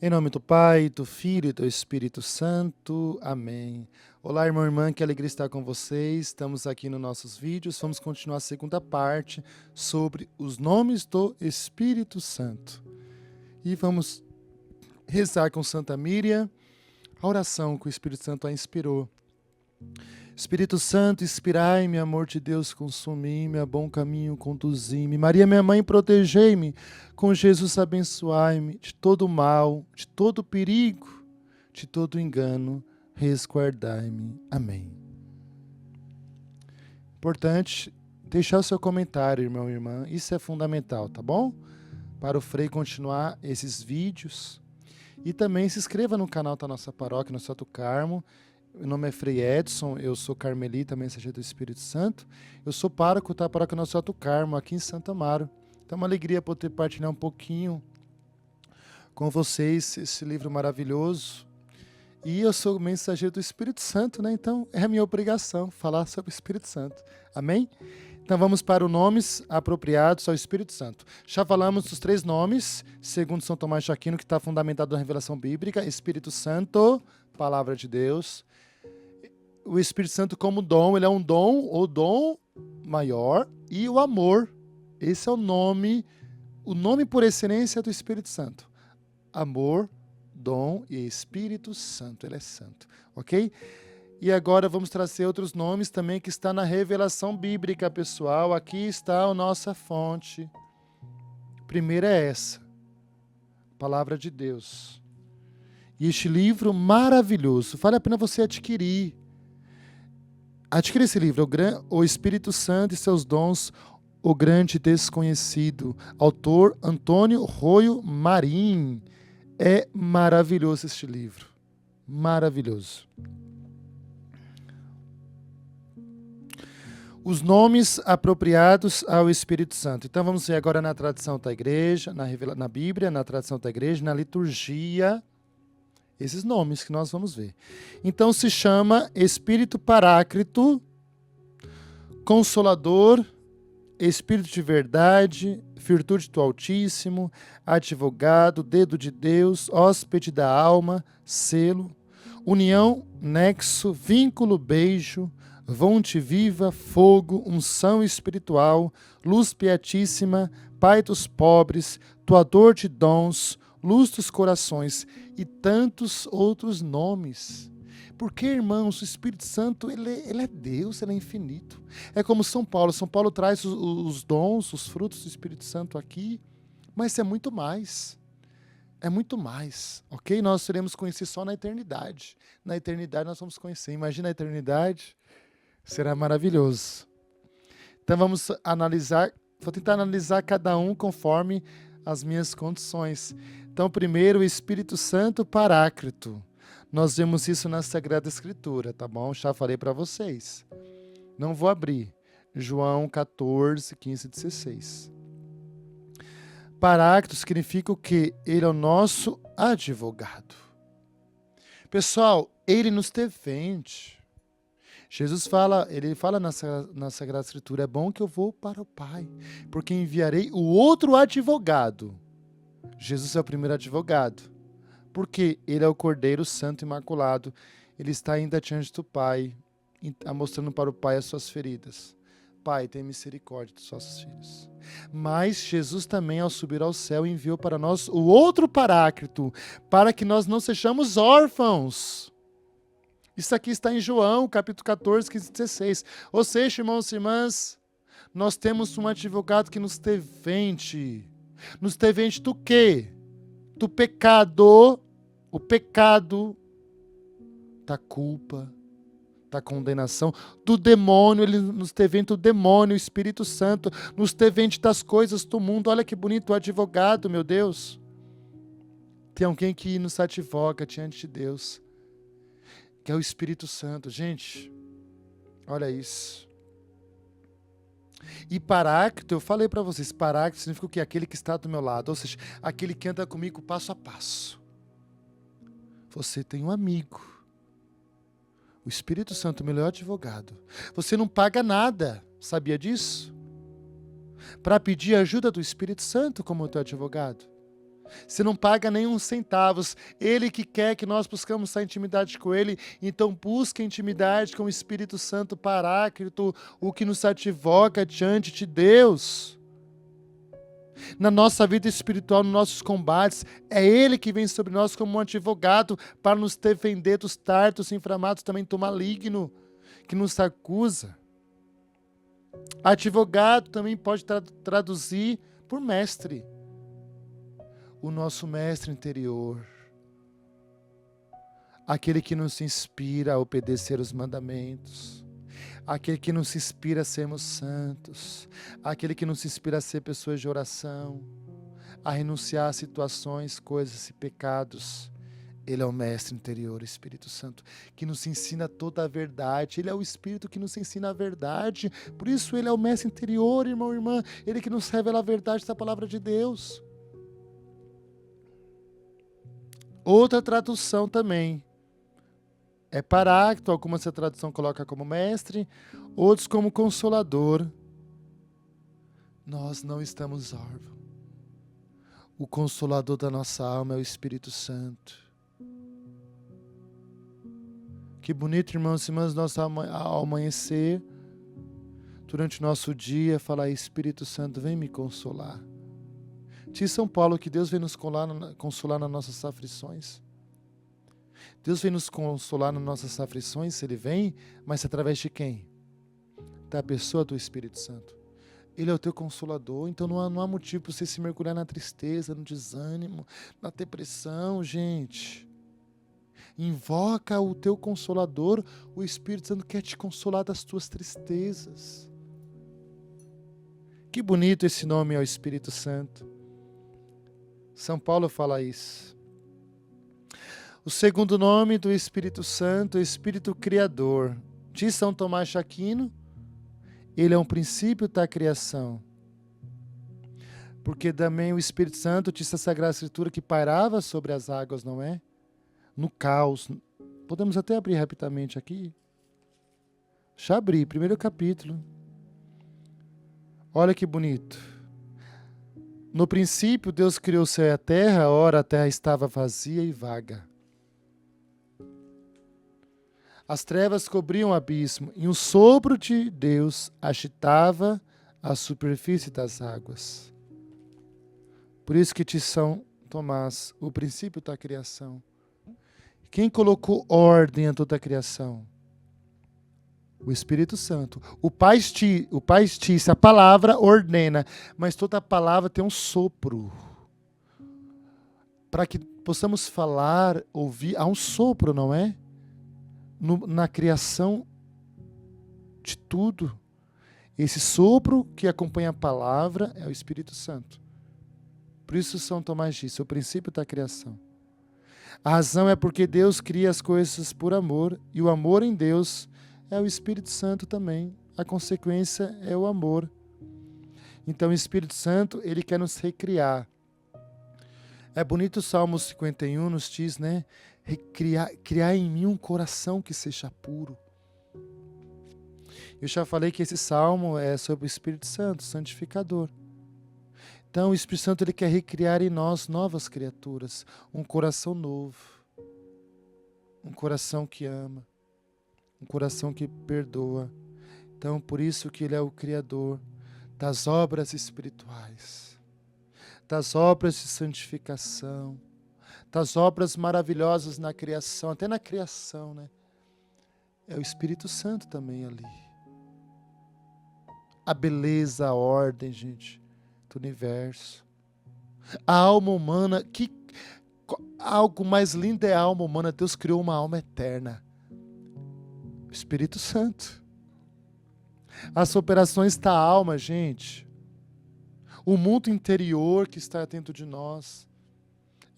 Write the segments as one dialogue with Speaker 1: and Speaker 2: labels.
Speaker 1: Em nome do Pai, do Filho e do Espírito Santo. Amém. Olá, irmão e irmã, que alegria estar com vocês. Estamos aqui nos nossos vídeos. Vamos continuar a segunda parte sobre os nomes do Espírito Santo. E vamos rezar com Santa Míria a oração que o Espírito Santo a inspirou. Espírito Santo, inspirai-me, amor de Deus, consumi-me, a bom caminho conduzi-me. Maria, minha mãe, protegei-me, com Jesus abençoai-me, de todo mal, de todo perigo, de todo engano, resguardai-me. Amém. Importante deixar o seu comentário, irmão e irmã, isso é fundamental, tá bom? Para o Frei continuar esses vídeos. E também se inscreva no canal da nossa paróquia, no Santo Carmo. Meu nome é Frei Edson, eu sou carmelita, mensageiro do Espírito Santo. Eu sou pároco da paróquia Nosso Santo Carmo, aqui em Santo Amaro. Então é uma alegria poder partilhar um pouquinho com vocês esse livro maravilhoso. E eu sou mensageiro do Espírito Santo, né? Então é a minha obrigação falar sobre o Espírito Santo. Amém? Então vamos para os nomes apropriados ao Espírito Santo. Já falamos dos 3 nomes, segundo São Tomás de Aquino, que está fundamentado na revelação bíblica. Espírito Santo, Palavra de Deus. O Espírito Santo como dom, ele é um dom, o dom maior, e o amor. Esse é o nome por excelência do Espírito Santo. Amor, dom e Espírito Santo, ele é santo, ok? E agora vamos trazer outros nomes também que está na revelação bíblica, pessoal. Aqui está a nossa fonte. Primeira é essa, Palavra de Deus. E este livro maravilhoso, vale a pena você adquirir. Adquira esse livro, O Espírito Santo e seus dons, o grande desconhecido. Autor Antônio Roio Marim. É maravilhoso este livro. Maravilhoso. Os nomes apropriados ao Espírito Santo. Então vamos ver agora na tradição da igreja, na Bíblia, na tradição da igreja, na liturgia. Esses nomes que nós vamos ver. Então se chama Espírito Paráclito, Consolador, Espírito de Verdade, Virtude do Altíssimo, Advogado, Dedo de Deus, Hóspede da Alma, Selo, União, Nexo, Vínculo, Beijo, Fonte Viva, Fogo, Unção Espiritual, Luz Beatíssima, Pai dos Pobres, Doador de Dons, Luz dos Corações e tantos outros nomes. Porque, irmãos, o Espírito Santo, ele é Deus, ele é infinito. É como São Paulo. São Paulo traz os dons, os frutos do Espírito Santo aqui, mas é muito mais. É muito mais, ok? Nós iremos conhecer só na eternidade. Na eternidade nós vamos conhecer. Imagina a eternidade, será maravilhoso. Então vamos analisar, vou tentar analisar cada um conforme as minhas condições. Então, primeiro, o Espírito Santo Paráclito. Nós vemos isso na Sagrada Escritura, tá bom? Já falei para vocês. Não vou abrir. João 14, 15 e 16. Paráclito significa o quê? Ele é o nosso advogado. Pessoal, ele nos defende. Jesus fala, ele fala na Sagrada Escritura, é bom que eu vou para o Pai, porque enviarei o outro advogado. Jesus é o primeiro advogado, porque ele é o Cordeiro Santo Imaculado, ele está ainda diante do Pai, mostrando para o Pai as suas feridas. Pai, tem misericórdia dos nossos filhos. Mas Jesus também, ao subir ao céu, enviou para nós o outro Paráclito, para que nós não sejamos órfãos. Isso aqui está em João, capítulo 14, 15 e 16. Ou seja, irmãos e irmãs, nós temos um advogado que nos defende. Nos defende do quê? Do pecado, o pecado, da culpa, da condenação, do demônio. Ele nos defende do demônio, o Espírito Santo, nos defende das coisas do mundo. Olha que bonito o advogado, meu Deus. Tem alguém que nos advoga diante de Deus, que é o Espírito Santo. Gente, olha isso. E Paráclito, eu falei para vocês, Paráclito significa o quê? Aquele que está do meu lado, ou seja, aquele que anda comigo passo a passo. Você tem um amigo. O Espírito Santo, o melhor advogado. Você não paga nada, sabia disso? Para pedir a ajuda do Espírito Santo como teu advogado. Você não paga nenhum centavos. Ele que quer que nós buscamos essa intimidade com Ele. Então busque intimidade com o Espírito Santo Paráclito, o que nos advoca diante de Deus. Na nossa vida espiritual, nos nossos combates, é Ele que vem sobre nós como um advogado para nos defender dos dardos inflamados também do maligno, que nos acusa. Advogado também pode traduzir por mestre. O nosso mestre interior, aquele que nos inspira a obedecer os mandamentos, aquele que nos inspira a sermos santos, aquele que nos inspira a ser pessoas de oração, a renunciar a situações, coisas e pecados. Ele é o mestre interior, o Espírito Santo, que nos ensina toda a verdade. Ele é o Espírito que nos ensina a verdade. Por isso ele é o mestre interior, irmão e irmã. Ele que nos revela a verdade da palavra de Deus. Outra tradução também é Paráclito, algumas a tradução coloca como mestre, outros como consolador. Nós não estamos órfãos. O consolador da nossa alma é o Espírito Santo. Que bonito, irmãos e irmãs, nosso ao amanhecer, durante o nosso dia, falar: Espírito Santo, vem me consolar. Diz São Paulo que Deus vem nos consolar nas nossas aflições. Deus vem nos consolar nas nossas aflições, Ele vem, mas através de quem? Da pessoa do Espírito Santo. Ele é o teu consolador, então não há motivo para você se mergulhar na tristeza, no desânimo, na depressão, gente. Invoca o teu consolador, o Espírito Santo quer te consolar das tuas tristezas. Que bonito esse nome é o Espírito Santo. São Paulo fala isso. O segundo nome do Espírito Santo é o Espírito Criador. Diz São Tomás de Aquino, ele é um princípio da criação. Porque também o Espírito Santo, diz a Sagrada Escritura, que pairava sobre as águas, não é? No caos. Podemos até abrir rapidamente aqui. Já abri, primeiro capítulo. Olha que bonito. No princípio, Deus criou o céu e a terra, ora a terra estava vazia e vaga. As trevas cobriam o abismo, e um sopro de Deus agitava a superfície das águas. Por isso que diz São Tomás, o princípio da criação. Quem colocou ordem em toda a criação? O Espírito Santo. O Pai disse, a palavra ordena, mas toda a palavra tem um sopro. Para que possamos falar, ouvir, há um sopro, não é? Na criação de tudo. Esse sopro que acompanha a palavra é o Espírito Santo. Por isso São Tomás disse, o princípio da criação. A razão é porque Deus cria as coisas por amor, e o amor em Deus é o Espírito Santo também. A consequência é o amor. Então o Espírito Santo, ele quer nos recriar. É bonito o Salmo 51 nos diz, né? Criar em mim um coração que seja puro. Eu já falei que esse salmo é sobre o Espírito Santo, santificador. Então o Espírito Santo, ele quer recriar em nós novas criaturas, um coração novo, um coração que ama, um coração que perdoa. Então por isso que ele é o Criador das obras espirituais, das obras de santificação, das obras maravilhosas na criação, até na criação, né? É o Espírito Santo também ali. A beleza, a ordem, gente, do universo. A alma humana, algo mais lindo é a alma humana. Deus criou uma alma eterna. O Espírito Santo. As operações da alma, gente. O mundo interior que está dentro de nós.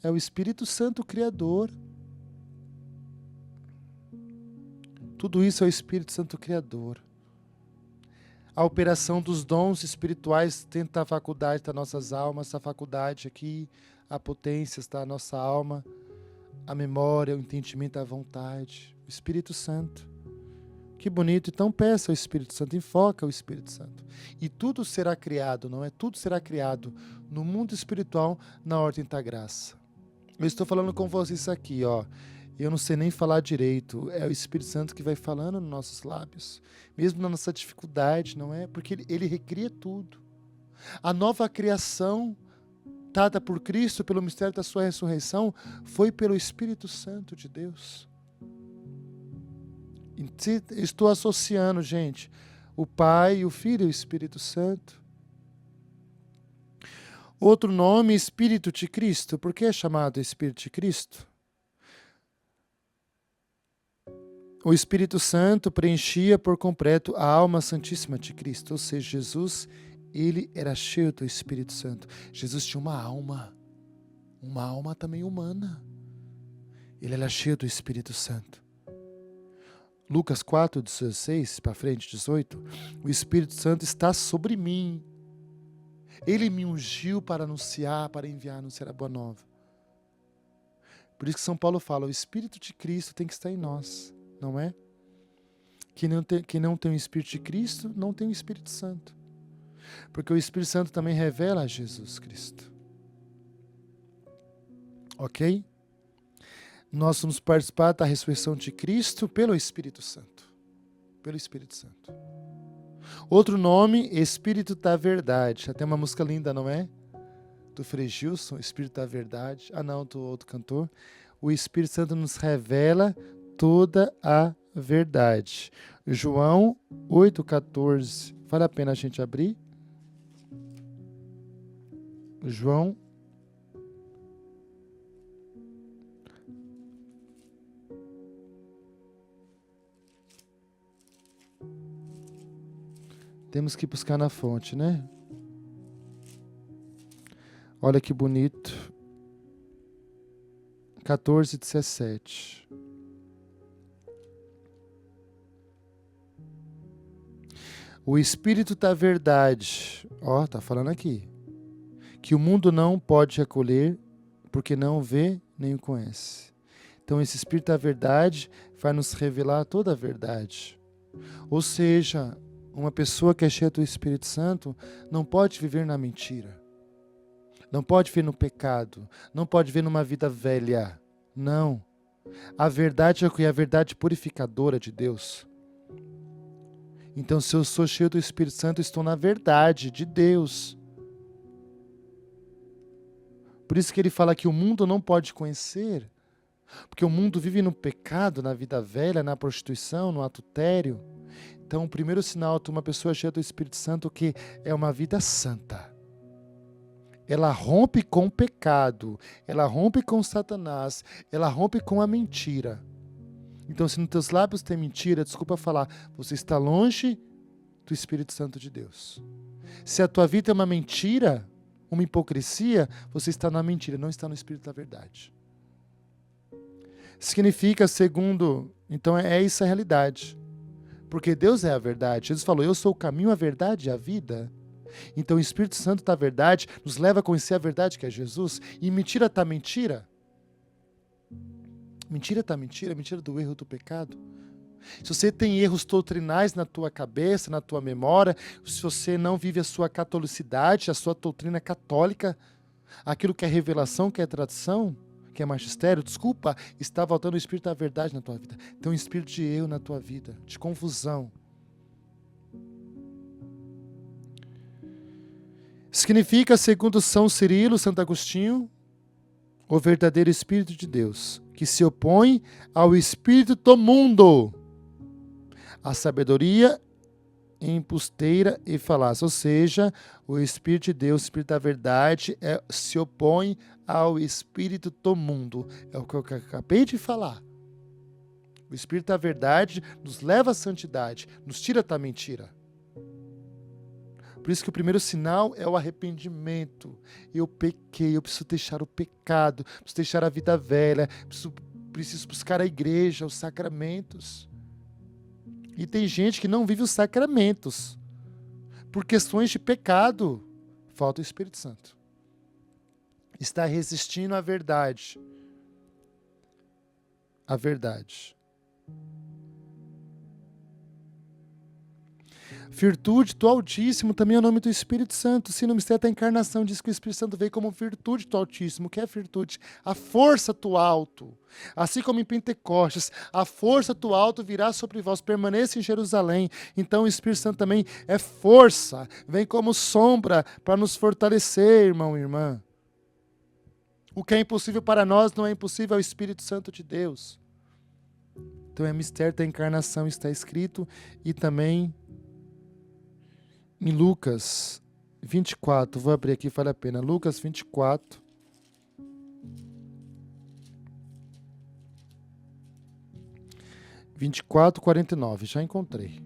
Speaker 1: É o Espírito Santo o Criador. Tudo isso é o Espírito Santo Criador. A operação dos dons espirituais dentro da faculdade das nossas almas, a faculdade aqui, a potência da nossa alma, a memória, o entendimento, a vontade. O Espírito Santo Que bonito. Então peça ao Espírito Santo, invoca o Espírito Santo. E tudo será criado, não é? Tudo será criado no mundo espiritual, na ordem da graça. Eu estou falando com vocês aqui, ó. Eu não sei nem falar direito. É o Espírito Santo que vai falando nos nossos lábios. Mesmo na nossa dificuldade, não é? Porque ele recria tudo. A nova criação dada por Cristo, pelo mistério da sua ressurreição, foi pelo Espírito Santo de Deus. Estou associando, gente, o Pai, o Filho e o Espírito Santo. Outro nome, Espírito de Cristo. Por que é chamado Espírito de Cristo? O Espírito Santo preenchia por completo a alma santíssima de Cristo. Ou seja, Jesus, ele era cheio do Espírito Santo. Jesus tinha uma alma também humana. Ele era cheio do Espírito Santo. Lucas 4, 16, para frente, 18. O Espírito Santo está sobre mim. Ele me ungiu para anunciar a boa nova. Por isso que São Paulo fala, o Espírito de Cristo tem que estar em nós, não é? Quem não tem o Espírito de Cristo, não tem o Espírito Santo. Porque o Espírito Santo também revela a Jesus Cristo. Ok? Nós vamos participar da ressurreição de Cristo pelo Espírito Santo. Pelo Espírito Santo. Outro nome, Espírito da Verdade. Até uma música linda, não é? Do Frei Gilson, Espírito da Verdade. Ah, não, do outro cantor. O Espírito Santo nos revela toda a verdade. João 8,14. Vale a pena a gente abrir? João. Temos que buscar na fonte, né? Olha que bonito. 14, 17. O Espírito da Verdade, ó, tá falando aqui, que o mundo não pode acolher, porque não vê nem o conhece. Então esse Espírito da Verdade vai nos revelar toda a verdade. Ou seja, uma pessoa que é cheia do Espírito Santo não pode viver na mentira. Não pode viver no pecado. Não pode viver numa vida velha. Não. A verdade é a verdade purificadora de Deus. Então, se eu sou cheio do Espírito Santo, estou na verdade de Deus. Por isso que ele fala que o mundo não pode conhecer. Porque o mundo vive no pecado, na vida velha, na prostituição, no adultério. Então, o primeiro sinal de uma pessoa cheia do Espírito Santo que é uma vida santa. Ela rompe com o pecado, ela rompe com Satanás, ela rompe com a mentira. Então, se nos teus lábios tem mentira, desculpa falar, você está longe do Espírito Santo de Deus. Se a tua vida é uma mentira, uma hipocrisia, você está na mentira, não está no Espírito da verdade. Significa, segundo, então é isso a realidade. Porque Deus é a verdade. Jesus falou, eu sou o caminho, a verdade e a vida. Então o Espírito Santo da verdade nos leva a conhecer a verdade que é Jesus. E mentira está mentira. Mentira está mentira, mentira do erro, do pecado. Se você tem erros doutrinais na tua cabeça, na tua memória, se você não vive a sua catolicidade, a sua doutrina católica, aquilo que é revelação, que é tradição, que é magistério, desculpa, está voltando o Espírito da verdade na tua vida. Tem um espírito de erro na tua vida, de confusão. Significa, segundo São Cirilo, Santo Agostinho, o verdadeiro Espírito de Deus, que se opõe ao Espírito do mundo, a sabedoria embusteira e falácia. Ou seja, o Espírito de Deus, o Espírito da verdade, se opõe ao Espírito do mundo. É o que eu acabei de falar. O Espírito da verdade nos leva à santidade, nos tira da mentira. Por isso que o primeiro sinal é o arrependimento. Eu pequei, eu preciso deixar o pecado, preciso deixar a vida velha, preciso buscar a igreja, os sacramentos. E tem gente que não vive os sacramentos por questões de pecado. Falta o Espírito Santo. Está resistindo à verdade. A verdade. Virtude do Altíssimo também é o nome do Espírito Santo. Se no mistério da encarnação diz que o Espírito Santo veio como virtude do Altíssimo. O que é virtude? A força do alto. Assim como em Pentecostes, a força do alto virá sobre vós, permaneça em Jerusalém. Então o Espírito Santo também é força, vem como sombra para nos fortalecer, irmão e irmã. O que é impossível para nós não é impossível ao Espírito Santo de Deus. Então é mistério da encarnação, está escrito, e também em Lucas 24, vou abrir aqui, vale a pena. Lucas 24. (24, 49), já encontrei.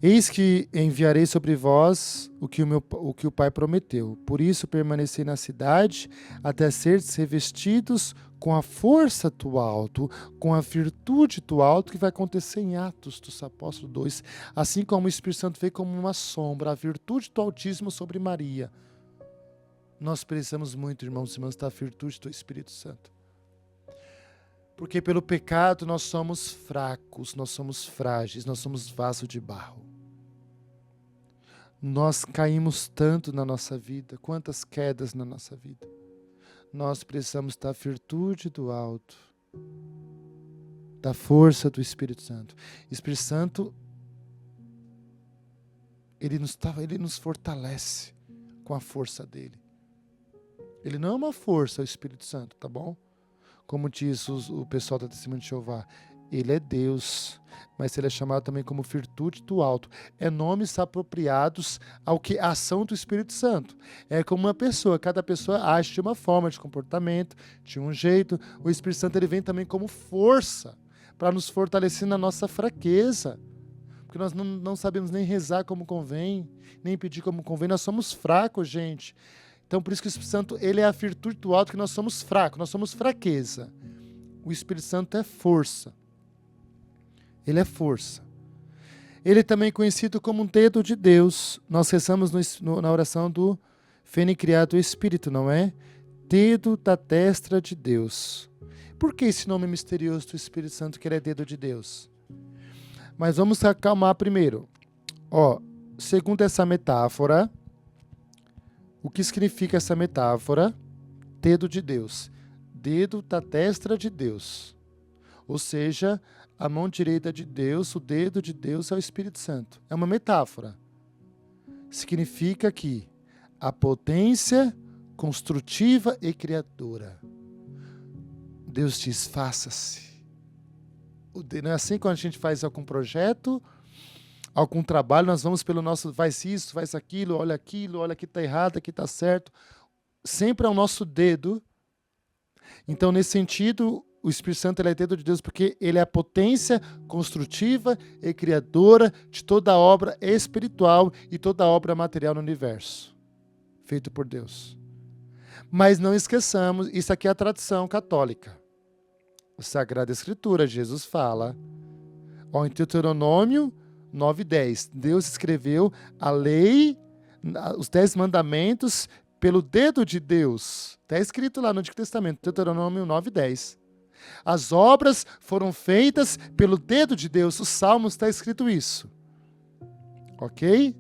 Speaker 1: Eis que enviarei sobre vós o que o Pai prometeu. Por isso permanecei na cidade, até seres revestidos com a força do alto, com a virtude do alto, que vai acontecer em Atos dos Apóstolos 2. Assim como o Espírito Santo veio como uma sombra, a virtude do Altíssimo sobre Maria. Nós precisamos muito, irmãos e irmãs, da virtude do Espírito Santo. Porque pelo pecado nós somos fracos, nós somos frágeis, nós somos vaso de barro. Nós caímos tanto na nossa vida, quantas quedas na nossa vida. Nós precisamos da virtude do alto, da força do Espírito Santo. O Espírito Santo, ele nos fortalece com a força dele. Ele não é uma força, o Espírito Santo, tá bom? Como diz o pessoal da Testemunha de Jeová, ele é Deus, mas ele é chamado também como virtude do alto. É nomes apropriados ao que a ação do Espírito Santo. É como uma pessoa, cada pessoa age de uma forma, de comportamento, de um jeito. O Espírito Santo ele vem também como força, para nos fortalecer na nossa fraqueza. Porque nós não sabemos nem rezar como convém, nem pedir como convém, nós somos fracos, gente. Então, por isso que o Espírito Santo ele é a virtude do alto, que nós somos fracos, nós somos fraqueza. O Espírito Santo é força. Ele é força. Ele é também conhecido como um dedo de Deus. Nós rezamos na oração do Fene-criado Espírito, não é? Dedo da destra de Deus. Por que esse nome misterioso do Espírito Santo, que ele é dedo de Deus? Mas vamos acalmar primeiro. Segundo essa metáfora, o que significa essa metáfora? Dedo de Deus. Dedo da destra de Deus. Ou seja, a mão direita de Deus, o dedo de Deus é o Espírito Santo. É uma metáfora. Significa que a potência construtiva e criadora. Deus diz, faça-se. Não é assim quando a gente faz algum projeto, algum trabalho, nós vamos pelo nosso, faz isso, faz aquilo, olha aqui está errado, aqui está certo. Sempre é o nosso dedo. Então, nesse sentido, o Espírito Santo ele é dedo de Deus porque ele é a potência construtiva e criadora de toda a obra espiritual e toda a obra material no universo, feito por Deus. Mas não esqueçamos, isso aqui é a tradição católica. A Sagrada Escritura, Jesus fala, em Deuteronômio 9:10, Deus escreveu a lei, os 10 mandamentos pelo dedo de Deus. Está escrito lá no Antigo Testamento, Deuteronômio 9:10. As obras foram feitas pelo dedo de Deus. Os Salmos está escrito isso. Ok?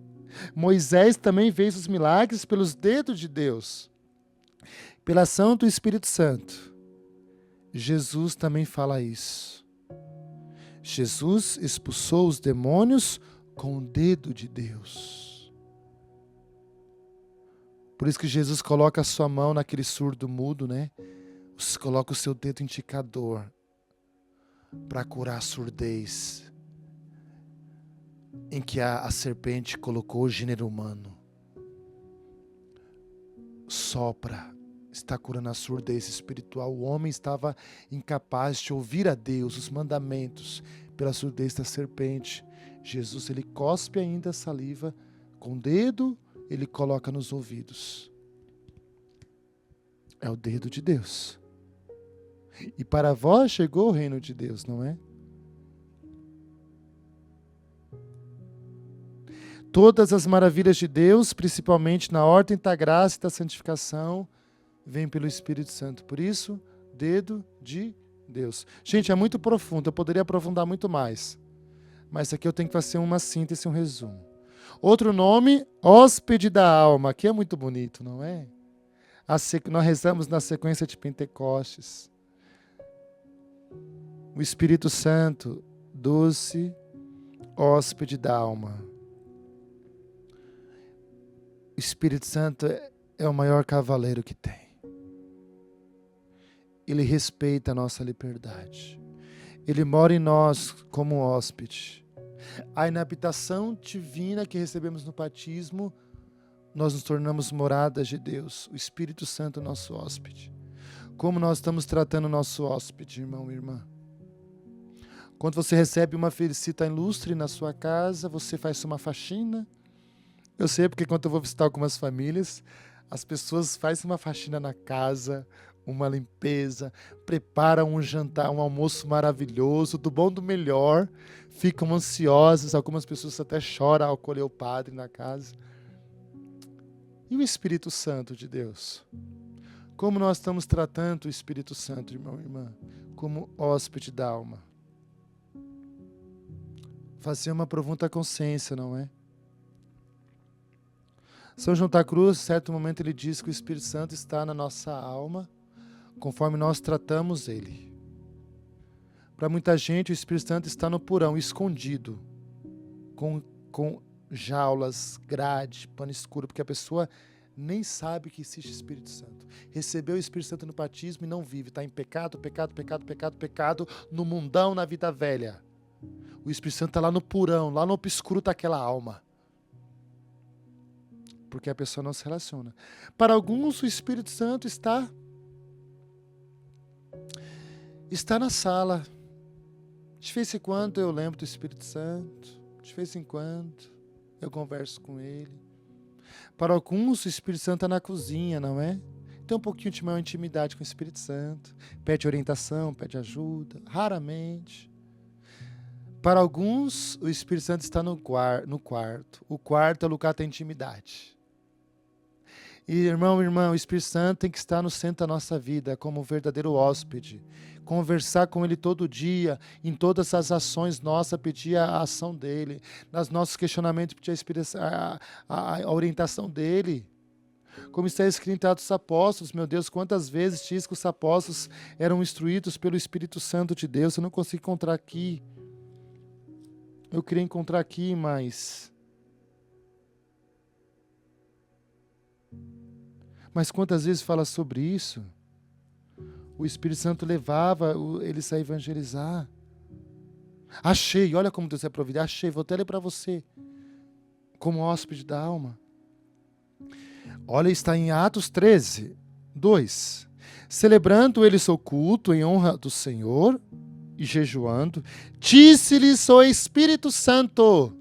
Speaker 1: Moisés também fez os milagres pelos dedos de Deus. Pela ação do Espírito Santo. Jesus também fala isso. Jesus expulsou os demônios com o dedo de Deus. Por isso que Jesus coloca a sua mão naquele surdo mudo, né? Coloca o seu dedo indicador para curar a surdez em que a serpente colocou o gênero humano. Sopra, está curando a surdez espiritual. O homem estava incapaz de ouvir a Deus, os mandamentos, pela surdez da serpente. Jesus, ele cospe ainda a saliva com o dedo, ele coloca nos ouvidos. É o dedo de Deus. E para vós chegou o reino de Deus, não é? Todas as maravilhas de Deus, principalmente na ordem da graça e da santificação, vêm pelo Espírito Santo. Por isso, dedo de Deus. Gente, é muito profundo, eu poderia aprofundar muito mais. Mas isso aqui eu tenho que fazer uma síntese, um resumo. Outro nome, hóspede da alma. Aqui é muito bonito, não é? Nós rezamos na sequência de Pentecostes. O Espírito Santo, doce hóspede da alma. O Espírito Santo é o maior cavaleiro que tem. Ele respeita a nossa liberdade. Ele mora em nós como hóspede. Aí na habitação divina que recebemos no batismo, nós nos tornamos moradas de Deus. O Espírito Santo, nosso hóspede. Como nós estamos tratando o nosso hóspede, irmão e irmã? Quando você recebe uma visita ilustre na sua casa, você faz uma faxina. Eu sei porque quando eu vou visitar algumas famílias, as pessoas fazem uma faxina na casa, uma limpeza, preparam um jantar, um almoço maravilhoso, do bom do melhor, ficam ansiosas, algumas pessoas até choram ao acolher o padre na casa. E o Espírito Santo de Deus? Como nós estamos tratando o Espírito Santo, irmão e irmã? Como hóspede da alma. Fazer uma pergunta à consciência, não é? São João da Cruz, em certo momento, ele diz que o Espírito Santo está na nossa alma, conforme nós tratamos ele. Para muita gente, o Espírito Santo está no porão, escondido, com jaulas, grade, pano escuro, porque a pessoa nem sabe que existe Espírito Santo. Recebeu o Espírito Santo no batismo e não vive, está em pecado, no mundão, na vida velha. O Espírito Santo está lá no porão, lá no obscuro está aquela alma. Porque a pessoa não se relaciona. Para alguns, o Espírito Santo está na sala. De vez em quando eu lembro do Espírito Santo. De vez em quando eu converso com ele. Para alguns, o Espírito Santo está na cozinha, não é? Tem um pouquinho de maior intimidade com o Espírito Santo. Pede orientação, pede ajuda. Raramente. Para alguns, o Espírito Santo está no quarto. O quarto é o lugar da intimidade. E, irmão e irmã, o Espírito Santo tem que estar no centro da nossa vida, como um verdadeiro hóspede. Conversar com ele todo dia, em todas as ações nossas, pedir a ação dele. Nos nossos questionamentos, pedir a orientação dele. Como está escrito em Atos dos Apóstolos, meu Deus, quantas vezes diz que os apóstolos eram instruídos pelo Espírito Santo de Deus. Eu não consigo encontrar aqui. Eu queria encontrar aqui, mas quantas vezes fala sobre isso? O Espírito Santo levava eles a evangelizar. Achei, olha como Deus é providência. Achei, vou até ler para você. Como hóspede da alma. Olha, está em Atos 13, 2. Celebrando eles o culto em honra do Senhor e jejuando, disse-lhes o Espírito Santo: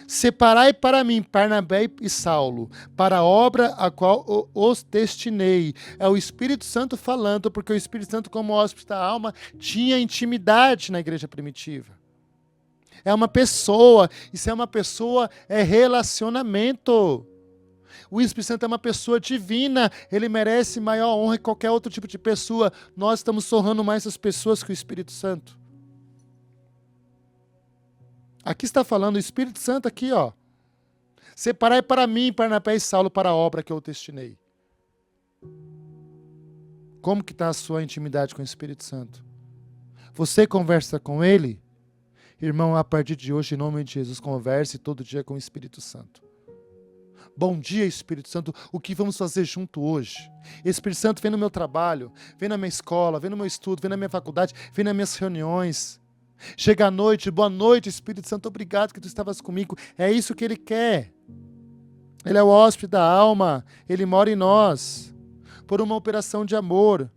Speaker 1: separai para mim Barnabé e Saulo, para a obra a qual os destinei. É o Espírito Santo falando, porque o Espírito Santo, como hóspede da alma, tinha intimidade na igreja primitiva. É uma pessoa, e se é uma pessoa, é relacionamento. O Espírito Santo é uma pessoa divina, ele merece maior honra que qualquer outro tipo de pessoa. Nós estamos honrando mais as pessoas que o Espírito Santo. Aqui está falando o Espírito Santo aqui, ó. Separai para mim, Barnabé e Saulo, para a obra que eu destinei. Como que está a sua intimidade com o Espírito Santo? Você conversa com ele? Irmão, a partir de hoje, em nome de Jesus, converse todo dia com o Espírito Santo. Bom dia, Espírito Santo. O que vamos fazer junto hoje? Espírito Santo, vem no meu trabalho, vem na minha escola, vem no meu estudo, vem na minha faculdade, vem nas minhas reuniões. Chega à noite, boa noite, Espírito Santo, obrigado que tu estavas comigo. É isso que ele quer. Ele é o hóspede da alma, ele mora em nós, por uma operação de amor.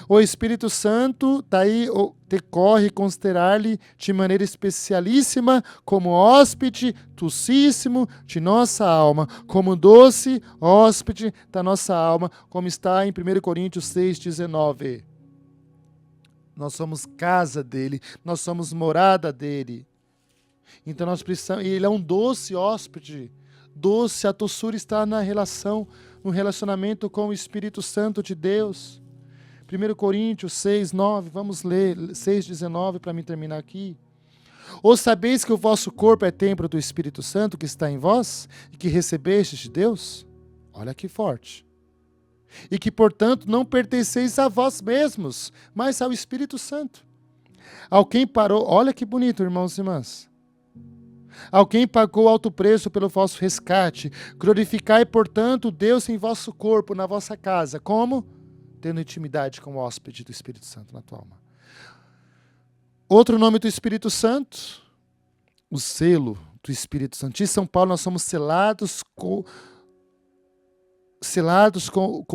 Speaker 1: O Espírito Santo está aí, decorre considerar-lhe de maneira especialíssima como hóspede docíssimo de nossa alma, como doce hóspede da nossa alma, como está em 1 Coríntios 6,19. Nós somos casa dele, nós somos morada dele. Então nós precisamos, e ele é um doce hóspede. Doce, a doçura está no relacionamento com o Espírito Santo de Deus. 1 Coríntios 6, 9, vamos ler 6,19 para mim terminar aqui. Ou sabeis que o vosso corpo é templo do Espírito Santo que está em vós e que recebestes de Deus? Olha que forte. E que, portanto, não pertenceis a vós mesmos, mas ao Espírito Santo. Ao quem parou, olha que bonito, irmãos e irmãs. Ao quem pagou alto preço pelo vosso resgate, glorificai, portanto, Deus em vosso corpo, na vossa casa. Como? Tendo intimidade com o hóspede do Espírito Santo na tua alma. Outro nome do Espírito Santo, o selo do Espírito Santo. Em São Paulo nós somos selados com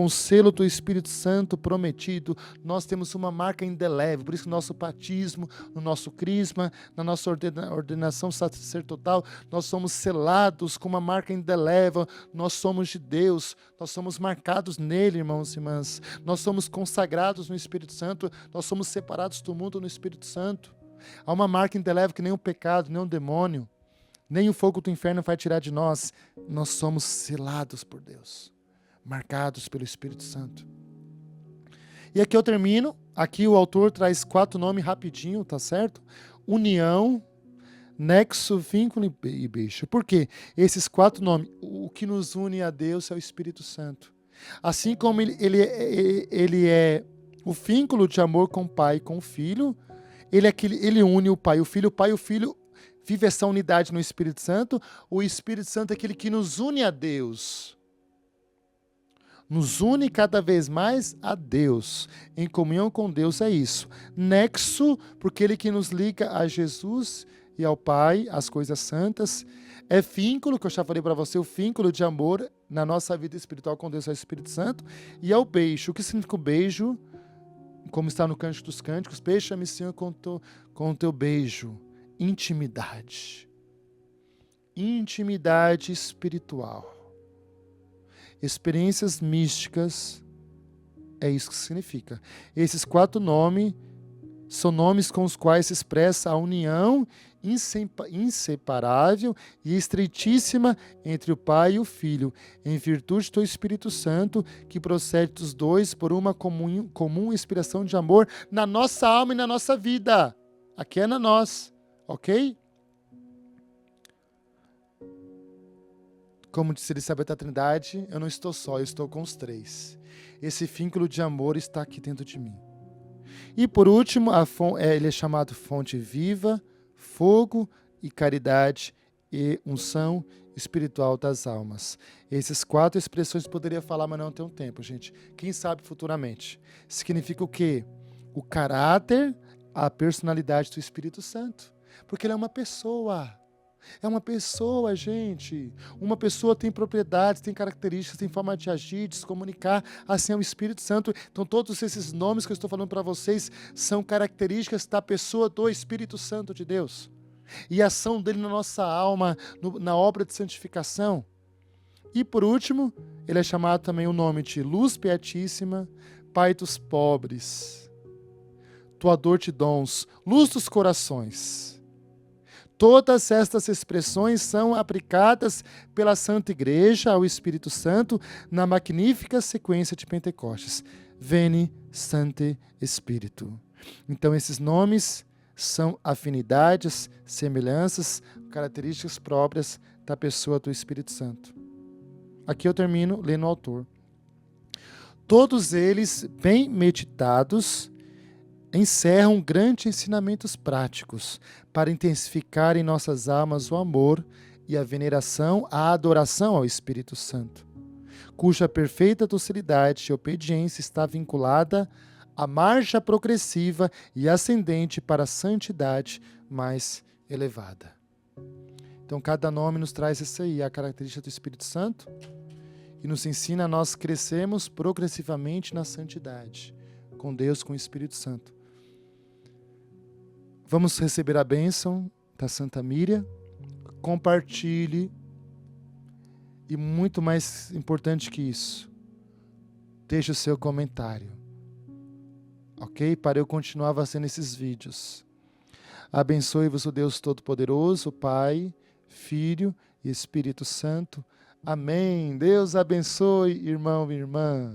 Speaker 1: o selo do Espírito Santo prometido. Nós temos uma marca indelével, por isso que no nosso batismo, no nosso crisma, na nossa ordenação sacerdotal, nós somos selados com uma marca indelével. Nós somos de Deus, nós somos marcados nele, irmãos e irmãs. Nós somos consagrados no Espírito Santo, nós somos separados do mundo no Espírito Santo. Há uma marca indelével que nem o pecado, nem o demônio, nem o fogo do inferno vai tirar de nós. Nós somos selados por Deus, marcados pelo Espírito Santo. E aqui eu termino. Aqui o autor traz 4 nomes rapidinho, tá certo? União, nexo, vínculo e beijo. Por quê? Esses 4 nomes, o que nos une a Deus é o Espírito Santo. Assim como ele é o vínculo de amor com o Pai e com o Filho, ele une o Pai e o Filho vive essa unidade no Espírito Santo. O Espírito Santo é aquele que nos une a Deus. Nos une cada vez mais a Deus. Em comunhão com Deus é isso. Nexo, porque ele que nos liga a Jesus e ao Pai, as coisas santas. É vínculo, que eu já falei para você, o vínculo de amor na nossa vida espiritual com Deus é o Espírito Santo. E é o beijo. O que significa o beijo? Como está no Cântico dos Cânticos, beija-me, Senhor, com o teu beijo. Intimidade. Intimidade espiritual. Experiências místicas, é isso que significa. Esses 4 nomes são nomes com os quais se expressa a união inseparável e estreitíssima entre o Pai e o Filho, em virtude do Espírito Santo, que procede dos dois por uma comum inspiração de amor na nossa alma e na nossa vida. Aqui é na nós, ok? Como disse Elisabetta Trindade, eu não estou só, eu estou com os 3. Esse vínculo de amor está aqui dentro de mim. E por último, ele é chamado fonte viva, fogo e caridade e unção espiritual das almas. Essas 4 expressões poderia falar, mas não tem um tempo, gente. Quem sabe futuramente. Significa o quê? O caráter, a personalidade do Espírito Santo. Porque ele é uma pessoa. É uma pessoa, gente. Uma pessoa tem propriedades, tem características, tem forma de agir, de se comunicar. Assim é o Espírito Santo. Então todos esses nomes que eu estou falando para vocês são características da pessoa do Espírito Santo de Deus. E a ação dele na nossa alma, na obra de santificação. E por último, ele é chamado também o nome de Luz Beatíssima, Pai dos pobres, Doador de dons, Luz dos corações. Todas estas expressões são aplicadas pela Santa Igreja ao Espírito Santo na magnífica sequência de Pentecostes. Veni, Sancte Spiritu. Então esses nomes são afinidades, semelhanças, características próprias da pessoa do Espírito Santo. Aqui eu termino lendo o autor. Todos eles, bem meditados, encerram grandes ensinamentos práticos para intensificar em nossas almas o amor e a veneração, a adoração ao Espírito Santo, cuja perfeita docilidade e obediência está vinculada à marcha progressiva e ascendente para a santidade mais elevada. Então, cada nome nos traz isso aí, a característica do Espírito Santo, e nos ensina a nós crescermos progressivamente na santidade, com Deus, com o Espírito Santo. Vamos receber a bênção da Santa Míria. Compartilhe. E muito mais importante que isso, deixe o seu comentário. Ok? Para eu continuar fazendo esses vídeos. Abençoe-vos o Deus Todo-Poderoso, Pai, Filho e Espírito Santo. Amém. Deus abençoe, irmão e irmã.